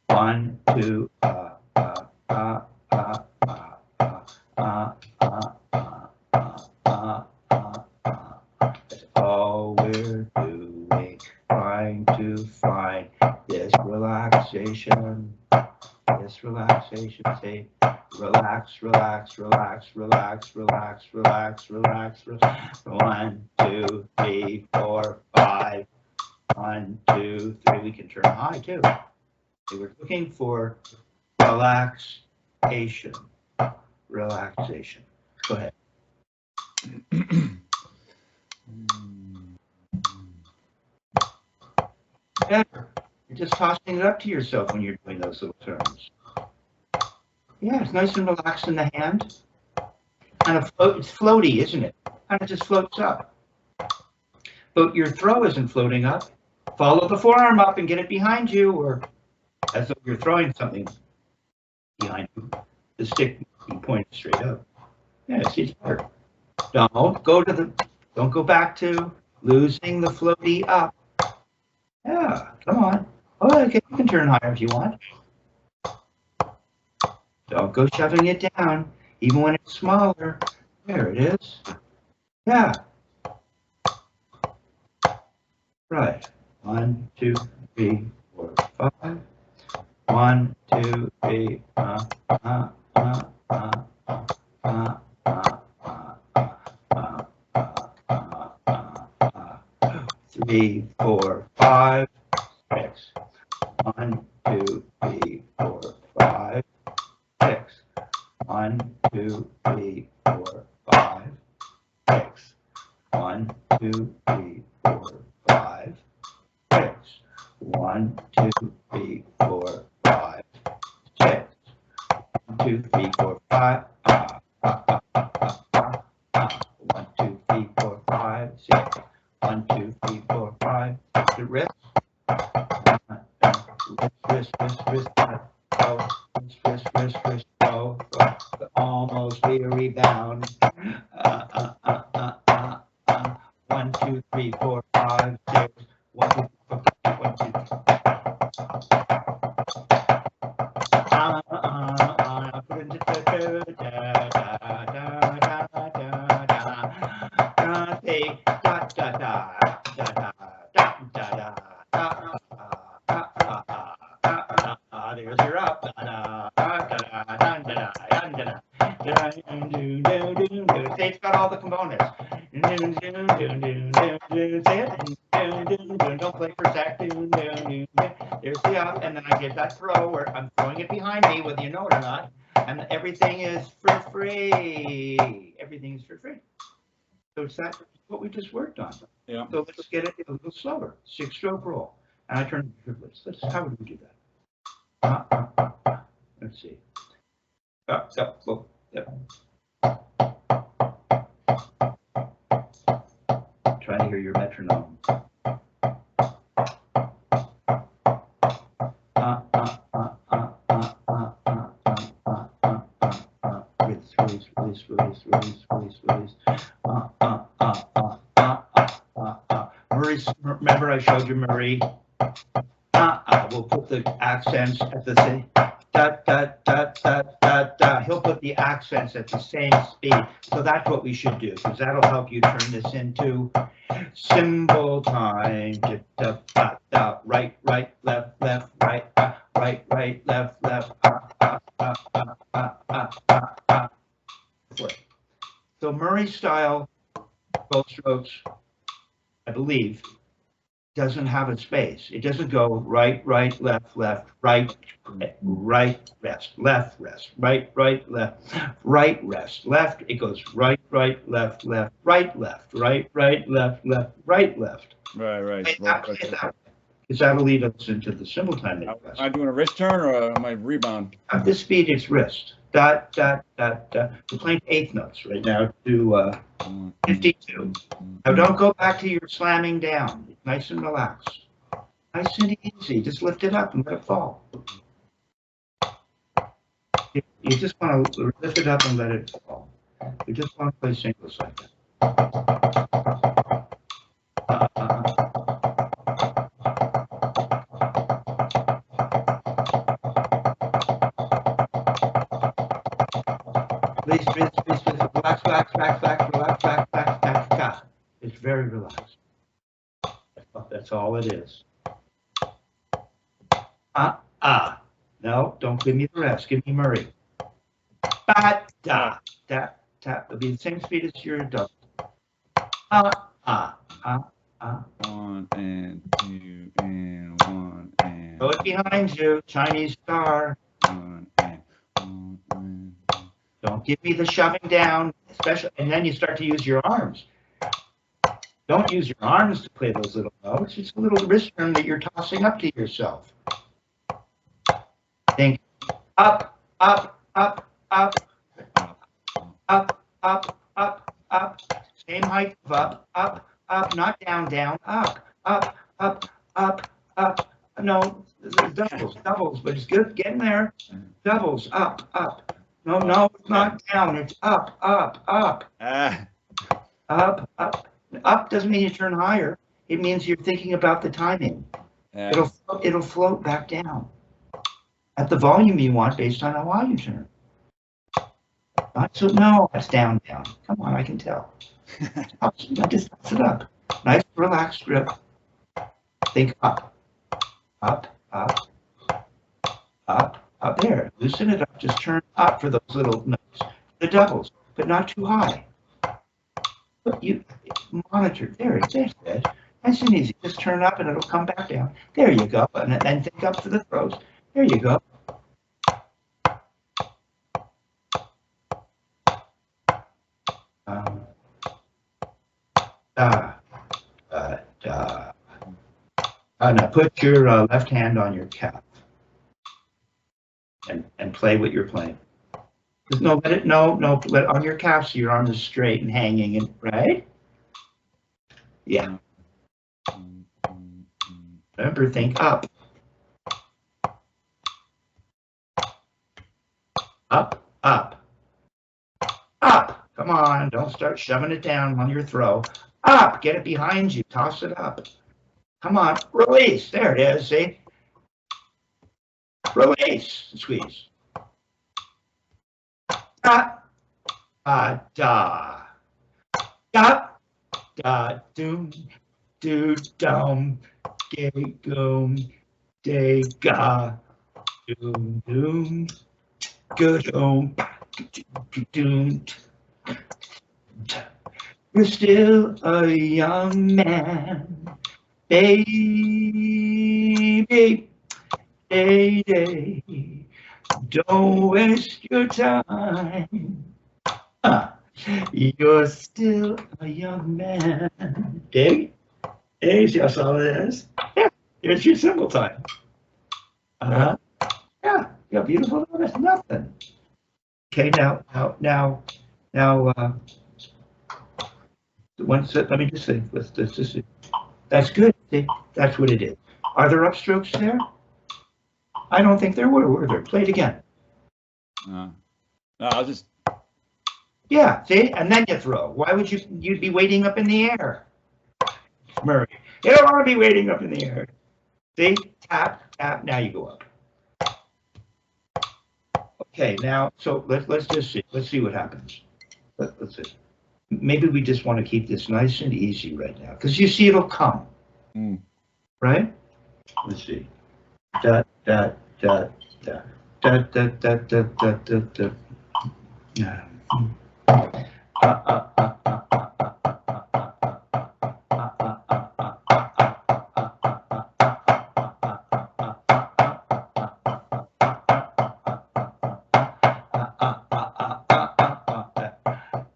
1, 2, that's all we're doing, trying to find this relaxation. Say relax, relax, relax, relax, relax, relax, relax, relax. 1, 2, 3, 4, 5. 1, 2, 3. We can turn high too. We were looking for relaxation. Relaxation. Go ahead. Better. You're just tossing it up to yourself when you're doing those little turns. Yeah, it's nice and relaxed in the hand. Kind of it's floaty, isn't it? Kind of just floats up. But your throw isn't floating up. Follow the forearm up and get it behind you, or as though you're throwing something behind you. The stick being pointed straight up. Yeah, it's better. Don't go back to losing the floaty up. Yeah, come on. Oh, okay, you can turn higher if you want. Don't go shoving it down, even when it's smaller. There it is. Yeah. Right. 1, 2, 3, 4, 5. 1, 2, 3. 3, 4, 5, 6. 1, 2, 3, 4, 5, 6. 1, 2, 3, 4, 5, 6. 1, 2, 3, 4, 5, 6. 1, 2, 3, 4, 5, 6. 1, 2, 3, 4, 5. 1, 2, 3, 4, 5, 6. 1, 2, 3, 4, 5. The wrist. Wrist. Wrist. Go. Almost be a rebound. 1, 2, 3, 4, 5, 6. 1, 2, 4, 5, 1, 2, 3. There's your up. It's got all the components. Don't play for sec. There's the up, and then I get that throw where I'm throwing it behind me, whether you know it or not, and everything is for free. Everything is for free. So it's that what we just worked on. Yeah. So let's get it a little slower. 6-stroke roll, and I turn the triplets. How would we do that? Let's see. Trying to hear your metronome. Release. Murray's, remember I showed you Murray? We'll put the accents at the same, da, da, da, da, da, da. He'll put the accents at the same speed. So that's what we should do, because that'll help you turn this into cymbal time. Da, da, da, da. Right, right, left, left, right, right, right, left, left, So Murray style bow strokes, I believe, doesn't have a space. It doesn't go right, right, left, left, right, right, rest, left, rest, right, right, left, right, rest, left. It goes right, right, left, left, right, left, right, right, left, left, right, left. Right. Because that'll lead us into the cymbal time. Am I doing a wrist turn or am I rebound? At this speed, it's wrist. Dot, dot, dot, dot. We're playing eighth notes right now to 52. Now don't go back to your slamming down. Nice and relaxed. Nice and easy. Just lift it up and let it fall. You just want to lift it up and let it fall. You just want to play singles like that. Relax. It's very relaxed. That's all it is. No, don't give me the rest. Give me Murray. Da, da, da. It'll be the same speed as your double. 1 and 2 and 1 and. Throw it behind you, Chinese star. 1 and. Don't give me the shoving down, especially, and then you start to use your arms. Don't use your arms to play those little notes. It's a little wrist turn that you're tossing up to yourself. Think up, up, up, up, up, up, up, up. Same height of up, not down, up, up, up, up, up. No, doubles, but it's good. Get in there. Doubles, up. No, it's not down. It's up. Up doesn't mean you turn higher. It means you're thinking about the timing. It'll float back down at the volume you want based on how high you turn. So no, that's down. Come on, I can tell. I just toss it up. Nice relaxed grip. Think up. There. Loosen it up. Just turn up for those little notes. The doubles, but not too high. But you monitor. There it is. Nice and easy. Just turn up and it'll come back down. There you go. And then think up for the throws. There you go. Now put your left hand on your calf and play what you're playing. No, let it on your calf so your arm is straight and hanging, and right? Yeah. Remember, think up. Up. Come on, don't start shoving it down on your throw. Up, get it behind you, toss it up. Come on, release. There it is, see? Release, squeeze. Da, doom, do, dum, gay, goom, day, ga, doom, good, doom. You're still a young man, baby. Day. Don't waste your time. You're still a young man. Dig? See how solid it is? Yeah, here's your cymbal time. Yeah, beautiful. That's nothing. Okay, now. Let me just think. Let's just see. That's good. See, that's what it is. Are there upstrokes there? I don't think there were there? Play it again. No, I'll just. Yeah, see, and then you throw. Why would you'd be waiting up in the air? Murray, You don't want to be waiting up in the air. See? Tap, tap, now you go up. Okay, now, so let's just see. Let's see what happens. Let's see. Maybe we just want to keep this nice and easy right now, because you see it'll come. Right? Let's see. Da, da, da, da, da, da, da, da, da, da, da. Yeah.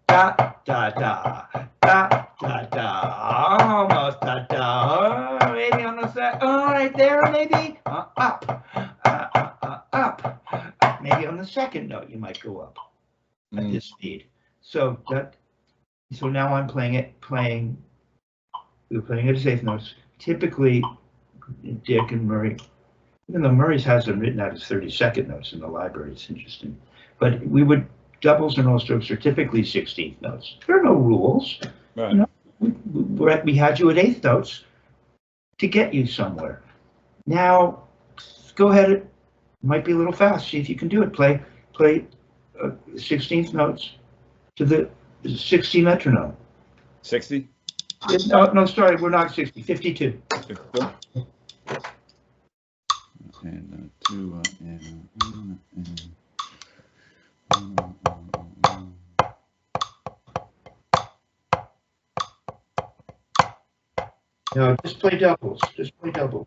Da, da, da, da, da, almost da, da, maybe on the side, oh, right there, maybe, up, up, maybe on the second note, you might go up at this speed. So that, so now I'm we're playing at eighth notes. Typically, Dick and Murray, even though Murray's has them written out as 32nd notes in the library, it's interesting, but we would, doubles and all strokes are typically 16th notes. There are no rules. Right. You know, we had you at eighth notes to get you somewhere. Now, go ahead. It might be a little fast. See if you can do it. Play 16th notes to the 60 metronome. 60? No, sorry, we're not 60. 52. 52. And 2 No, just play doubles. Just play doubles.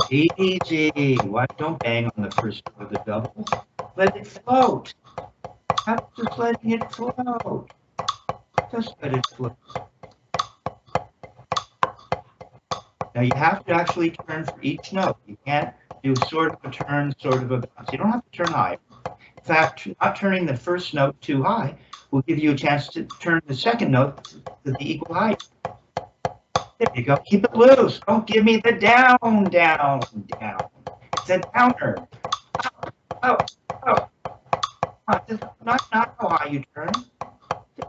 Easy. Why don't bang on the first of the double? Let it float. I'm just letting it float. Just let it float. Now you have to actually turn for each note. You can't do sort of a turn, sort of a bounce. You don't have to turn high. In fact, not turning the first note too high will give you a chance to turn the second note to the equal height. There you go. Keep it loose. Don't give me the down, down, down. It's a downer. Up, up, up. Not how high you turn.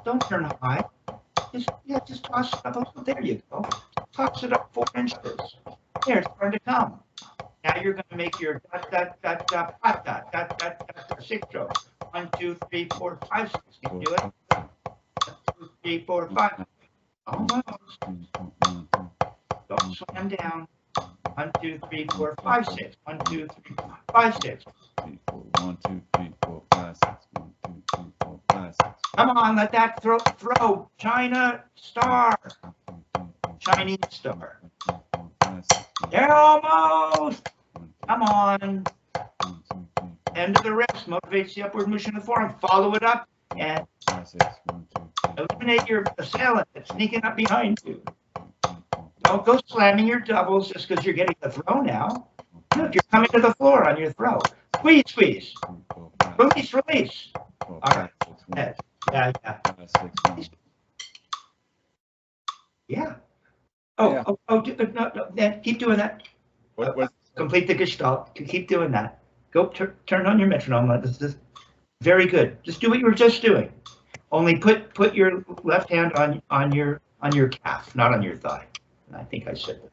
Don't turn high. Just toss it up. There you go. Toss it up 4 inches. There, it's starting to come. Now you're going to make your dot, dot, dot, dot, dot, dot, dot, dot, dot, 6 strokes. 1, 2, 3, 4, 5, 6. Can you do it? 1, 2, 3, 4, 5. Almost. Don't slam down. 1, 2, 3, 4, 5, 6. 1, 2, 3, 4, 5, 6. 1, 2, 3, 4, 5, 6. 1, 2, 3, 4, 5, 6. Come on, let that throw. China star. Chinese star. They're almost. Come on. End of the rest motivates the upward motion of the forearm. Follow it up and eliminate your assailant that's sneaking up behind you. Don't go slamming your doubles just because you're getting the throw now. Look, you're coming to the floor on your throw. Squeeze, squeeze. Release, release. All right. Yeah. Yeah. Oh, no, keep doing that. Complete the gestalt. Keep doing that. Go turn on your metronome. This is very good. Just do what you were just doing. Only put your left hand on your calf, not on your thigh. I think I said that.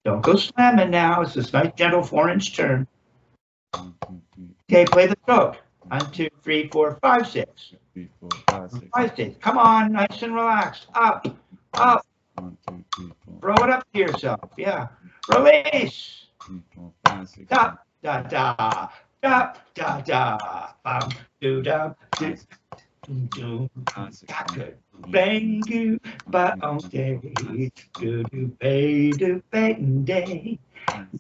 Don't go slamming now. It's this nice gentle 4-inch turn. Okay, play the stroke. 1, 2, 3, 4, 5, 6. 3, 4, 5, 6. 5, 6. Come on, nice and relaxed. Up, up. 1, 2, 3, 4. Throw it up to yourself. Yeah. Release. 3, 4, 5, 6. Da da da da da da. Bum do da do do. Good. Thank you, but on day do do bay do bang day.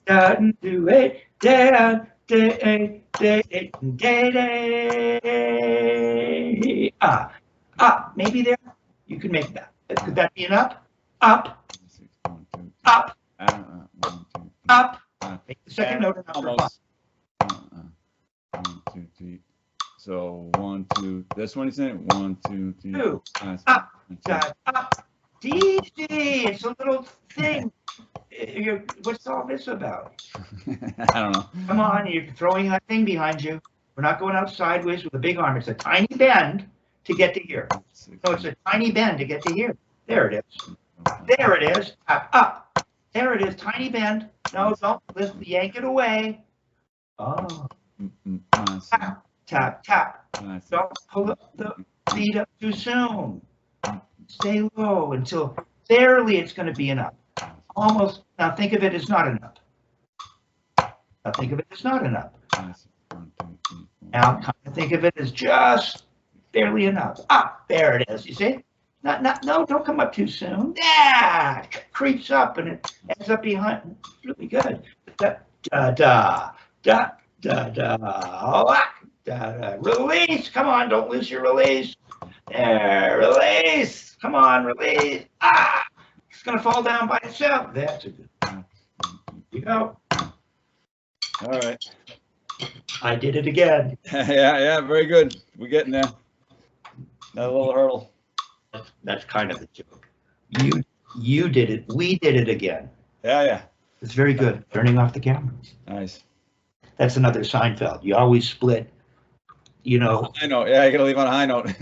Done do it down day day day. Maybe there you can make that. Could that be an up? Up. Up. Up. Make the second note a number. 1, 2, 3. So 1, 2. This one, you saying? 1, 2, 3. 2. 5, Up, 6, down, up. Easy. It's a little thing. What's all this about? I don't know. Come on, you're throwing that thing behind you. We're not going out sideways with a big arm. It's a tiny bend to get to here. So it's a tiny bend to get to here. There it is. There it is. Up. There it is. Tiny bend. No, don't lift. Yank it away. Oh. Tap, tap, tap. Don't pull up the feet up too soon. Stay low until barely it's going to be an up. Almost. Now think of it as not an up. Now think of it as not an up. Now kind of think of it as just barely an up. Up. There it is. You see? No, don't come up too soon. Yeah, creeps up and it ends up behind. Really good. Da da da da da da. Release. Come on, don't lose your release. There, release. Come on, release. Ah, it's gonna fall down by itself. That's a good one. You go. All right. I did it again. Yeah, very good. We're getting there. Another little hurdle. That's kind of the joke. You did it. We did it again. Yeah. It's very good. Turning off the camera. Nice. That's another Seinfeld. You always split, you know. I know. Yeah, you gotta leave on a high note.